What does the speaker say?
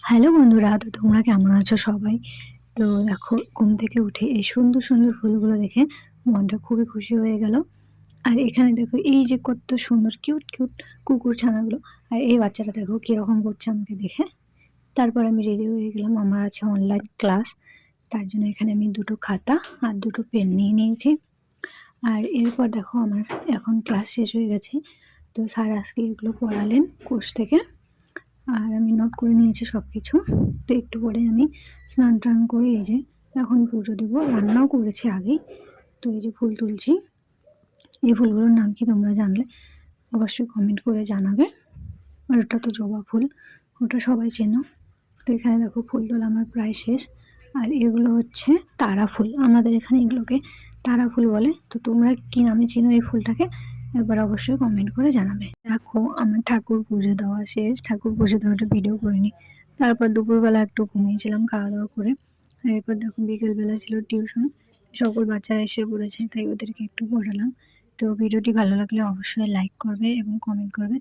Hello বন্ধুরা, তো তোমরা কেমন আছো সবাই? তো দেখো, ঘুম থেকে উঠে এই সুন্দর সুন্দর ফুলগুলো দেখে মনটা খুবই খুশি হয়ে গেল। আর এখানে দেখো এই যে কত সুন্দর কিউট কিউট কুকুর ছানাগুলো, আর এই বাচ্চাটা দেখো কিরকম করছে আমাকে দেখে। তারপর আমি রেডি হয়ে গেলাম, আমার আছে অনলাইন ক্লাস। তার জন্য এখানে আমি দুটো খাতা আর দুটো পেন নিয়ে নিয়েছি। আর এরপর দেখো আমার এখন ক্লাস শেষ হয়ে গেছে, তো স্যার আজকে এগুলো পড়ালেন কোর্স থেকে। আর আমি নোট করে নিয়েছি সব কিছু। তো একটু পরে আমি স্নান টান করে এই যে এখন পুজো দেবো, রান্নাও করেছি আগেই। তো এই যে ফুল তুলছি, এই ফুলগুলোর নাম কি তোমরা জানলে অবশ্যই কমেন্ট করে জানাবে। আর ওটা তো জবা ফুল, ওটা সবাই চেনো। তো এখানে দেখো ফুল তোলা আমার প্রায় শেষ। আর এগুলো হচ্ছে তারা ফুল, আমাদের এখানে এগুলোকে তারা ফুল বলে। তো তোমরা কি নামে চেনো এই ফুলটাকে একবার অবশ্যই কমেন্ট করে জানাবে। দেখো আমার ঠাকুর পুজো দেওয়া শেষ, ঠাকুর পুজো দেওয়াটা ভিডিও করিনি। তারপর দুপুরবেলা একটু ঘুমিয়েছিলাম খাওয়া দাওয়া করে। আর এরপর দেখো বিকেলবেলা ছিল টিউশন, সকল বাচ্চারা এসে পড়েছে তাই ওদেরকে একটু পড়ালাম। তো ভিডিওটি ভালো লাগলে অবশ্যই লাইক করবে এবং কমেন্ট করবে।